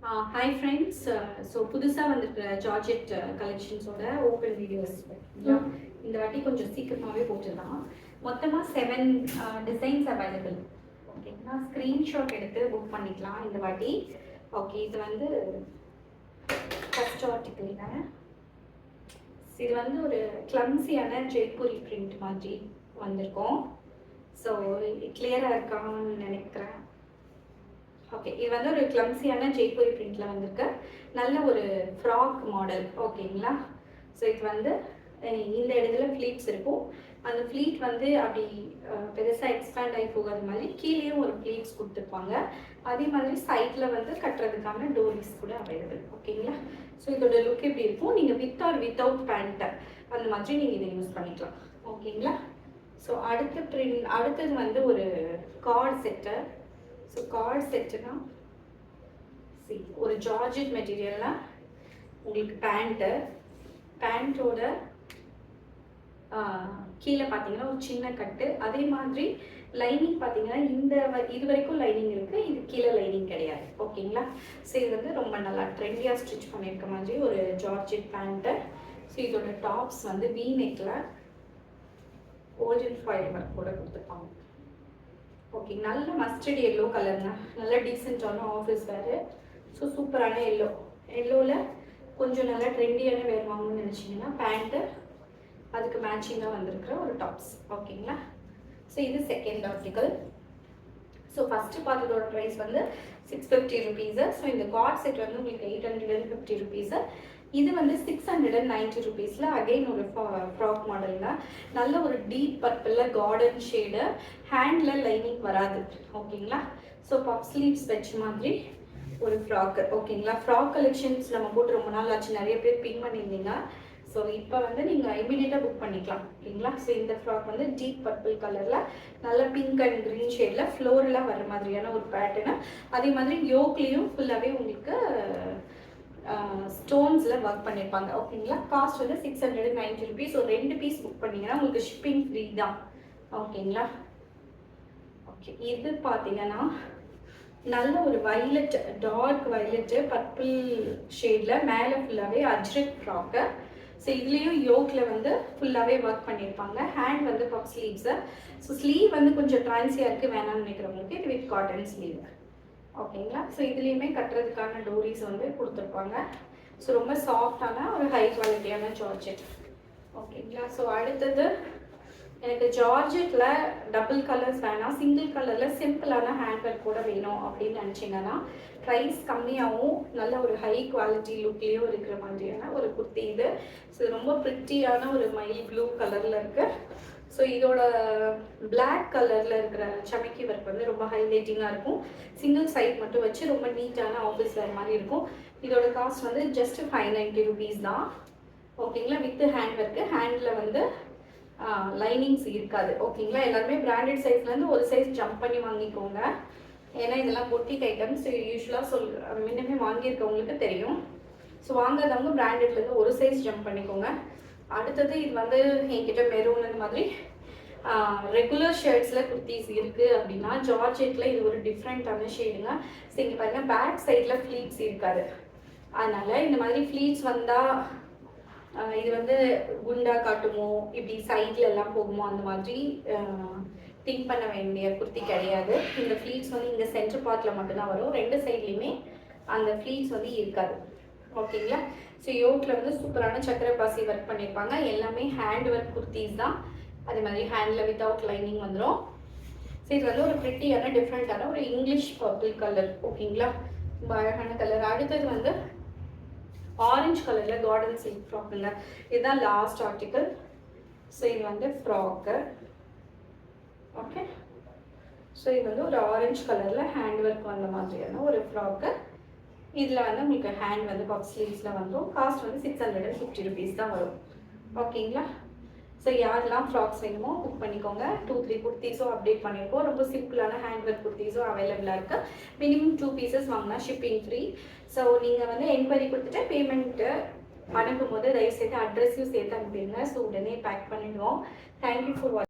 Hi friends, so புதுசாக வந்திருக்கிற georgette கலெக்ஷன்ஸோட open videos இந்த வாட்டி கொஞ்சம் சீக்கிரமாகவே போட்டுடலாம். மொத்தமாக 7 டிசைன்ஸ் அவைலபிள். ஓகேங்களா, ஸ்க்ரீன்ஷாட் எடுத்து புக் பண்ணிக்கலாம் இந்த வாட்டி. ஓகே, இது வந்து ஃபஸ்ட் ஆர்டிக்கிள்ங்க. இது வந்து ஒரு கிளம்ஸியான ஜெய்ப்பூரி பிரிண்ட் மாதிரி வந்திருக்கோம். ஸோ கிளியராக இருக்கான்னு நினைக்கிறேன். ஓகே, இது வந்து ஒரு கிளம்ஸியான ஜெய்ப்பூரி பிரிண்ட்ல வந்திருக்க நல்ல ஒரு ஃப்ராக் மாடல். ஓகேங்களா, ஸோ இது வந்து இந்த இடத்துல ஃப்ளீட்ஸ் இருக்கும். அந்த ஃப்ளீட் வந்து அப்படி பெருசாக எக்ஸ்பேண்ட் ஆகி போகாத மாதிரி கீழேயும் ஒரு ஃப்ளீட்ஸ் கொடுத்துருப்பாங்க. அதே மாதிரி சைடில் வந்து கட்டுறதுக்கான டோரிஸ் கூட அவைலபிள். ஓகேங்களா, ஸோ இதோட லுக் எப்படி இருக்கும், நீங்கள் வித் ஆர் வித்தவுட் பேண்ட்டை அந்த மாதிரி நீங்கள் இதை யூஸ் பண்ணிக்கலாம். ஓகேங்களா, ஸோ அடுத்தது வந்து ஒரு கார்ட் செட்டு. ஸோ கார்ட் செட்டுனா ஒரு ஜார்ஜெட் மெட்டீரியல்னால் உங்களுக்கு பேண்ட்டோட கீழே பார்த்தீங்கன்னா ஒரு சின்ன கட்டு. அதே மாதிரி லைனிங் பார்த்தீங்கன்னா இது வரைக்கும் லைனிங் இருக்குது, இது கீழே லைனிங் கிடையாது. ஓகேங்களா, ஸோ இது வந்து ரொம்ப நல்லா ட்ரெண்டியாக ஸ்டிச் பண்ணியிருக்க மாதிரி ஒரு ஜார்ஜெட் பேண்ட்டு. ஸோ இதோட டாப்ஸ் வந்து வீ நெக்கில் கோல்டன் ஃபாயில் ஒர்க் கூட கொடுத்துருப்பாங்க. ஓகே, நல்ல மஸ்டர்ட் எல்லோ கலருங்க, நல்ல டீசெண்டான ஆஃபீஸ் வேறு. ஸோ சூப்பரான எல்லோவில் கொஞ்சம் நல்லா ட்ரெண்டியான வேர் வாங்கணும்னு நினச்சிங்கன்னா பேண்ட்டு அதுக்கு மேட்சிங்காக வந்திருக்கிற ஒரு டாப்ஸ். ஓகேங்களா, ஸோ இது செகண்ட் ஆர்டிக்கல். ஸோ ஃபஸ்ட்டு பார்த்ததோட ப்ரைஸ் வந்து 650 ருபீஸு. ஸோ இந்த கார்ட் செட் வந்து உங்களுக்கு 850 ருபீஸு. இது வந்து 690 ருபீஸில் அகெயின் ஒரு ஃப்ராக் மாடலுங்க. நல்ல ஒரு டீப் பர்பிளில் கார்டன் ஷேடு, ஹேண்டில் லைனிங் வராது. ஓகேங்களா, ஸோ பப் ஸ்லீவ்ஸ் வச்ச மாதிரி ஒரு ஃப்ராக்கு. ஓகேங்களா, ஃப்ராக் கலெக்ஷன்ஸ் நம்ம போட்டு ரொம்ப நாள் ஆச்சு, நிறைய பேர் பின் பண்ணியிருந்தீங்க. ஸோ இப்போ வந்து நீங்கள் இமீடியட்டாக புக் பண்ணிக்கலாம். ஓகேங்களா, ஸோ இந்த ஃப்ராக் வந்து டீப் பர்பிள் கலரில் நல்ல பிங்க் அண்ட் க்ரீன் ஷேடில் ஃப்ளோரெலாம் வர மாதிரியான ஒரு பேட்டர்னு. அதே மாதிரி யோக்லேயும் ஃபுல்லாகவே உங்களுக்கு ஸ்டோன்ஸில் ஒர்க் பண்ணியிருப்பாங்க. ஓகேங்களா, காஸ்ட் வந்து 690 ருபீஸ். ஒரு 2 பீஸ் புக் பண்ணிங்கன்னா உங்களுக்கு ஷிப்பிங் ஃப்ரீ தான். ஓகேங்களா, ஓகே, இது பார்த்தீங்கன்னா நல்ல ஒரு வைலட், டார்க் வைலட்டு பர்பிள் ஷேடில் மேலே ஃபுல்லாகவே அஜ்ரக் ஃப்ராக்கு. ஸோ இதுலேயும் யோக்கில் வந்து ஃபுல்லாகவே ஒர்க் பண்ணியிருப்பாங்க. ஹேண்ட் வந்து பப் ஸ்லீவ்ஸு. ஸோ ஸ்லீவ் வந்து கொஞ்சம் ட்ரான்ஸியாக இருக்குது வேணாம்னு நினைக்கிறவங்களுக்கு இது வித் காட்டன் ஸ்லீவ். ஓகேங்களா, ஸோ இதுலேயுமே கட்டுறதுக்கான டோரிஸ் வந்து கொடுத்துருப்பாங்க. ஸோ ரொம்ப சாஃப்டான ஒரு ஹை குவாலிட்டியான ஜார்ஜெட். ஓகேங்களா, ஸோ அடுத்தது எனக்கு ஜார்ஜெட்டில் டபுள் கலர்ஸ் வேணாம், சிங்கிள் கலரில் சிம்பிளான ஹேண்ட் ஒர்க் கூட வேணும் அப்படின்னு நினச்சிங்கன்னா ப்ரைஸ் கம்மியாகவும் நல்ல ஒரு ஹை குவாலிட்டி லுக்லேயும் இருக்கிற மாதிரியான ஒரு குர்த்தி இது. ஸோ ரொம்ப ப்ரிட்டியான ஒரு மைல் ப்ளூ கலரில் இருக்குது. ஸோ இதோட பிளாக் கலரில் இருக்கிற சமைக்கி ஒர்க் வந்து ரொம்ப ஹைலைட்டிங்காக இருக்கும். சிங்கிள் சைட் மட்டும் வச்சு ரொம்ப நீட்டான ஆஃபீஸ் வேறு மாதிரி இருக்கும். இதோட காஸ்ட் வந்து ஜஸ்ட் 590 ருபீஸ் தான். ஓகேங்களா, வித் ஹேண்ட் ஒர்க்கு. ஹேண்டில் வந்து லைனிங்ஸ் இருக்காது. ஓகேங்களா, எல்லாருமே பிராண்டட் சைஸ்லேருந்து ஒரு சைஸ் ஜம்ப் பண்ணி வாங்கிக்கோங்க. ஏன்னா இதெல்லாம் பொட்டிக் ஐட்டம்ஸ் யூஸ்வலாக முன்னமே வாங்கியிருக்கவங்களுக்கு தெரியும். ஸோ வாங்காதவங்க பிராண்டட்லேருந்து ஒரு சைஸ் ஜம்ப் பண்ணிக்கோங்க. அடுத்தது இது வந்து என்கிட்ட மெரூன் இந்த மாதிரி ரெகுலர் ஷர்ட்ஸில் குர்த்திஸ் இருக்குது அப்படின்னா ஜார்ஜெட்டில் இது ஒரு டிஃப்ரெண்ட்டான ஷேடுங்க. ஸோ இங்கே பாருங்கள், பேக் சைடில் ஃப்ளீட்ஸ் இருக்காது. அதனால் இந்த மாதிரி ஃப்ளீட்ஸ் வந்தால் இது வந்து குண்டா காட்டுமோ, இப்படி சைடில் எல்லாம் போகுமோ, அந்த மாதிரி திங்க் பண்ண வேண்டிய குர்த்தி கிடையாது. இந்த ஃப்ளீட்ஸ் வந்து இந்த சென்டர் பார்ட்டில் மட்டும்தான் வரும். 2 சைட்லேயுமே அந்த ஃப்ளீட்ஸ் வந்து இருக்காது. ஓகேங்களா, ஸோ யோக்கில் வந்து சூப்பரான சக்கரை பாசி ஒர்க் பண்ணியிருப்பாங்க. எல்லாமே ஹேண்ட் ஒர்க் குர்த்திஸ் தான். அதே மாதிரி ஹேண்டில் வித்தவுட் லைனிங் வந்துடும். ஸோ இது வந்து ஒரு ப்ரிட்டியான டிஃப்ரெண்ட்டான ஒரு இங்கிலீஷ் பர்பிள் கலர். ஓகேங்களா, ரொம்ப அழகான கலர். அடுத்தது வந்து ஆரஞ்சு கலரில் கார்டன் சில்க் ஃப்ராக்குங்க. இதுதான் லாஸ்ட் ஆர்டிக்கல். ஸோ இது வந்து ஃப்ராக்கு. ஓகே, ஸோ இது வந்து ஒரு ஆரஞ்சு கலரில் ஹேண்ட் ஒர்க் வந்த மாதிரியான ஒரு ஃப்ராக்கு. இதில் வந்து உங்களுக்கு ஹேண்ட் வந்து பப் ஸ்லீவ்ஸில் வந்துடும். காஸ்ட் வந்து 650 ருபீஸ் தான் வரும். ஓகேங்களா, ஸோ யாரெல்லாம் ஃப்ராக்ஸ் வேணுமோ புக் பண்ணிக்கோங்க. 2-3 குர்த்திஸும் அப்டேட் பண்ணியிருக்கோம். ரொம்ப சிம்பிளான ஹேண்ட் ஒர்க் குர்த்திஸும் அவைலபிளாக இருக்குது. மினிமம் 2 பீசஸ் வாங்கினா ஷிப்பிங் ஃப்ரீ. ஸோ நீங்கள் வந்து என்கொயரி கொடுத்துட்டு பேமெண்ட்டு அனுப்பும்போது தயவுசெய்து அட்ரஸையும் சேர்த்து அனுப்பிடுங்க. ஸோ உடனே பேக் பண்ணிடுவோம். தேங்க்யூ ஃபார் வாட்சிங்.